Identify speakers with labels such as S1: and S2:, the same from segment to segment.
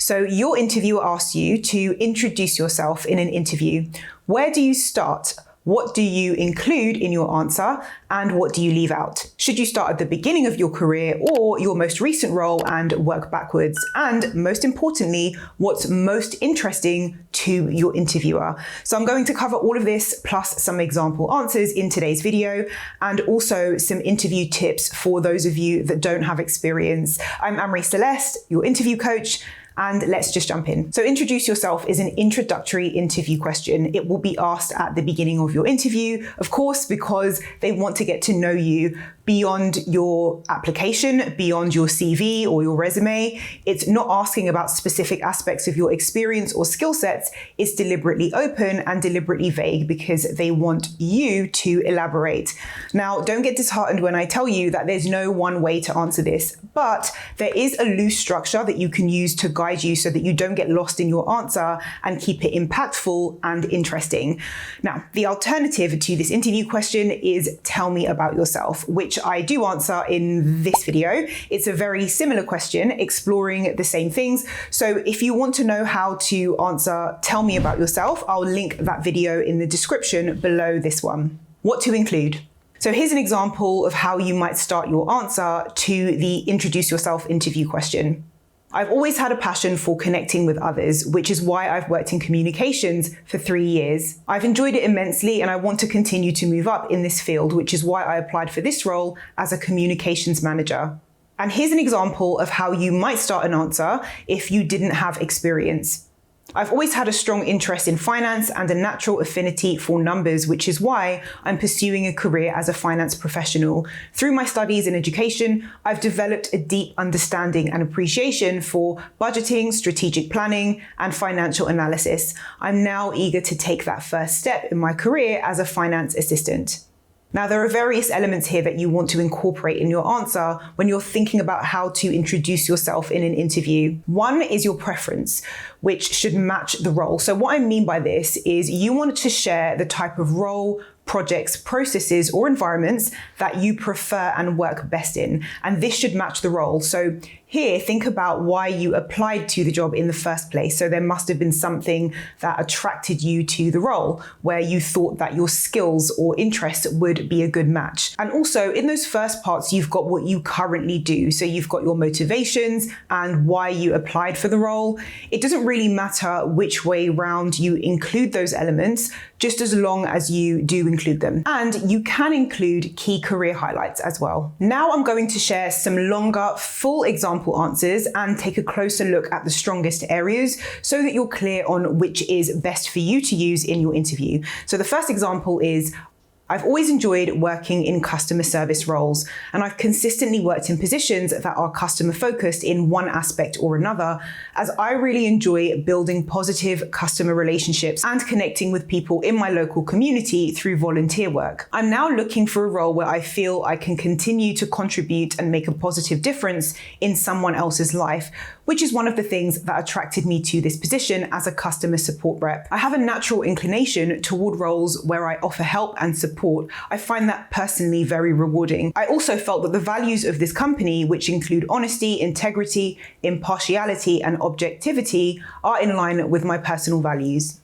S1: So your interviewer asks you to introduce yourself in an interview. Where do you start? What do you include in your answer? And what do you leave out? Should you start at the beginning of your career or your most recent role and work backwards? And most importantly, what's most interesting to your interviewer? So I'm going to cover all of this plus some example answers in today's video, and also some interview tips for those of you that don't have experience. I'm Amri Celeste, your interview coach. And let's just jump in. So introduce yourself is an introductory interview question. It will be asked at the beginning of your interview, of course, because they want to get to know you beyond your application, beyond your CV or your resume. It's not asking about specific aspects of your experience or skill sets. It's deliberately open and deliberately vague because they want you to elaborate. Now, don't get disheartened when I tell you that there's no one way to answer this, but there is a loose structure that you can use to guide you so that you don't get lost in your answer and keep it impactful and interesting. Now, the alternative to this interview question is tell me about yourself, which I do answer in this video. It's a very similar question exploring the same things. So if you want to know how to answer tell me about yourself, I'll link that video in the description below this one. What to include? So here's an example of how you might start your answer to the introduce yourself interview question. I've always had a passion for connecting with others, which is why I've worked in communications for 3 years. I've enjoyed it immensely and I want to continue to move up in this field, which is why I applied for this role as a communications manager. And here's an example of how you might start an answer if you didn't have experience. I've always had a strong interest in finance and a natural affinity for numbers, which is why I'm pursuing a career as a finance professional. Through my studies in education, I've developed a deep understanding and appreciation for budgeting, strategic planning, and financial analysis. I'm now eager to take that first step in my career as a finance assistant. Now, there are various elements here that you want to incorporate in your answer when you're thinking about how to introduce yourself in an interview. One is your preference, which should match the role. So what I mean by this is you want to share the type of role, projects, processes, or environments that you prefer and work best in. And this should match the role. So here, think about why you applied to the job in the first place. So there must have been something that attracted you to the role where you thought that your skills or interests would be a good match. And also in those first parts, you've got what you currently do. So you've got your motivations and why you applied for the role. It doesn't really matter which way round you include those elements, just as long as you do include them. And you can include key career highlights as well. Now I'm going to share some longer, full example answers and take a closer look at the strongest areas so that you're clear on which is best for you to use in your interview. So the first example is, I've always enjoyed working in customer service roles, and I've consistently worked in positions that are customer focused in one aspect or another, as I really enjoy building positive customer relationships and connecting with people in my local community through volunteer work. I'm now looking for a role where I feel I can continue to contribute and make a positive difference in someone else's life, which is one of the things that attracted me to this position as a customer support rep. I have a natural inclination toward roles where I offer help and support. I find that personally very rewarding. I also felt that the values of this company, which include honesty, integrity, impartiality, and objectivity, are in line with my personal values.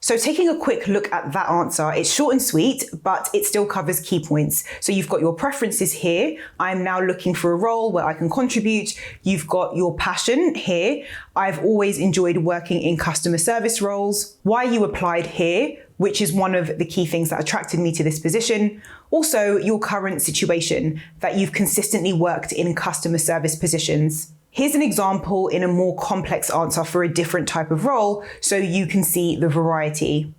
S1: So taking a quick look at that answer, it's short and sweet, but it still covers key points. So you've got your preferences here. I'm now looking for a role where I can contribute. You've got your passion here. I've always enjoyed working in customer service roles. Why you applied here, which is one of the key things that attracted me to this position. Also, your current situation, that you've consistently worked in customer service positions. Here's an example in a more complex answer for a different type of role so you can see the variety.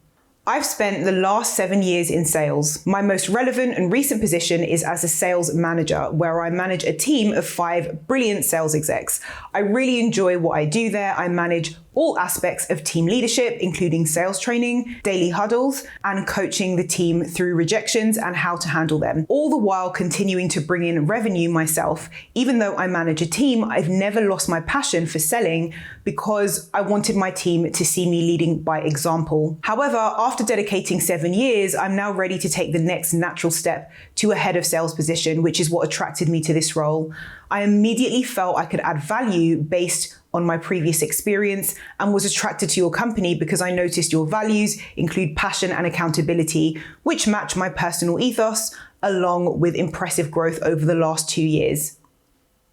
S1: I've spent the last 7 years in sales. My most relevant and recent position is as a sales manager, where I manage a team of 5 brilliant sales execs. I really enjoy what I do there. I manage all aspects of team leadership, including sales training, daily huddles, and coaching the team through rejections and how to handle them, all the while continuing to bring in revenue myself. Even though I manage a team, I've never lost my passion for selling because I wanted my team to see me leading by example. However, after dedicating 7 years, I'm now ready to take the next natural step to a head of sales position, which is what attracted me to this role. I immediately felt I could add value based on my previous experience and was attracted to your company because I noticed your values include passion and accountability, which match my personal ethos, along with impressive growth over the last 2 years.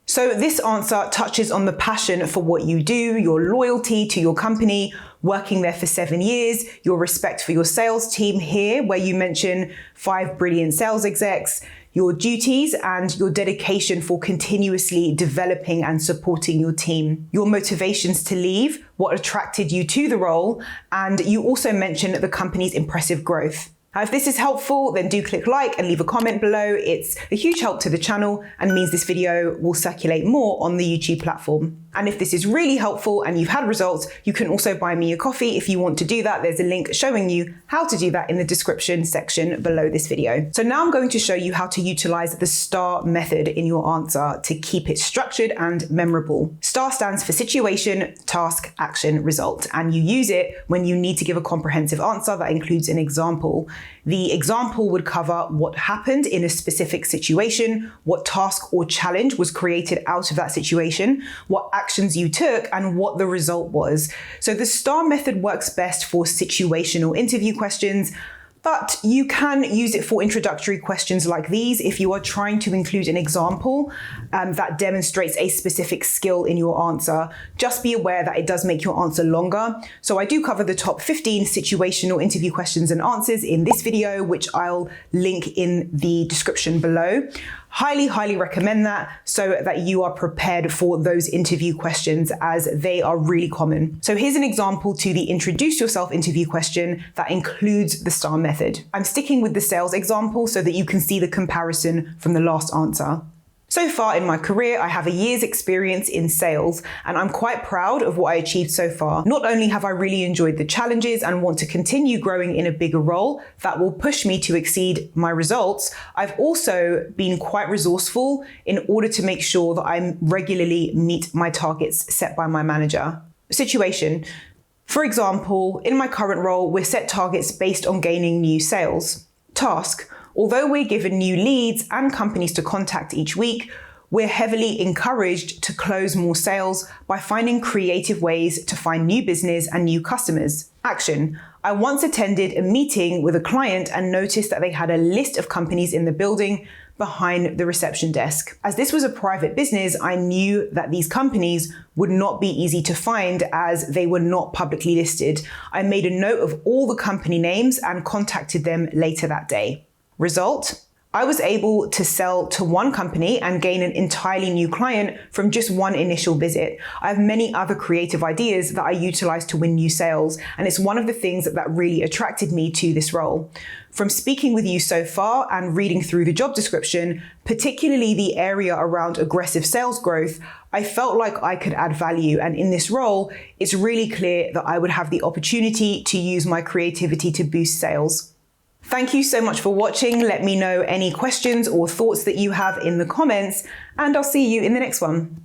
S1: So this answer touches on the passion for what you do, your loyalty to your company, working there for 7 years, your respect for your sales team here, where you mention 5 brilliant sales execs, your duties and your dedication for continuously developing and supporting your team, your motivations to leave, what attracted you to the role, and you also mention the company's impressive growth. Now, if this is helpful, then do click like and leave a comment below. It's a huge help to the channel and means this video will circulate more on the YouTube platform. And if this is really helpful and you've had results, you can also buy me a coffee if you want to do that. There's a link showing you how to do that in the description section below this video. So now I'm going to show you how to utilize the STAR method in your answer to keep it structured and memorable. STAR stands for situation, task, action, result, and you use it when you need to give a comprehensive answer that includes an example. The example would cover what happened in a specific situation, what task or challenge was created out of that situation, what actions you took, and what the result was. So the STAR method works best for situational interview questions, but you can use it for introductory questions like these if you are trying to include an example that demonstrates a specific skill in your answer. Just be aware that it does make your answer longer. So I do cover the top 15 situational interview questions and answers in this video, which I'll link in the description below. Highly recommend that so that you are prepared for those interview questions as they are really common. So here's an example to the introduce yourself interview question that includes the STAR method. I'm sticking with the sales example so that you can see the comparison from the last answer. So far in my career, I have a year's experience in sales, and I'm quite proud of what I achieved so far. Not only have I really enjoyed the challenges and want to continue growing in a bigger role that will push me to exceed my results, I've also been quite resourceful in order to make sure that I regularly meet my targets set by my manager. Situation. For example, in my current role, we're set targets based on gaining new sales. Task. Although we're given new leads and companies to contact each week, we're heavily encouraged to close more sales by finding creative ways to find new business and new customers. Action. I once attended a meeting with a client and noticed that they had a list of companies in the building behind the reception desk. As this was a private business, I knew that these companies would not be easy to find as they were not publicly listed. I made a note of all the company names and contacted them later that day. Result, I was able to sell to one company and gain an entirely new client from just one initial visit. I have many other creative ideas that I utilize to win new sales, and it's one of the things that really attracted me to this role. From speaking with you so far and reading through the job description, particularly the area around aggressive sales growth, I felt like I could add value, and in this role, it's really clear that I would have the opportunity to use my creativity to boost sales. Thank you so much for watching. Let me know any questions or thoughts that you have in the comments, and I'll see you in the next one.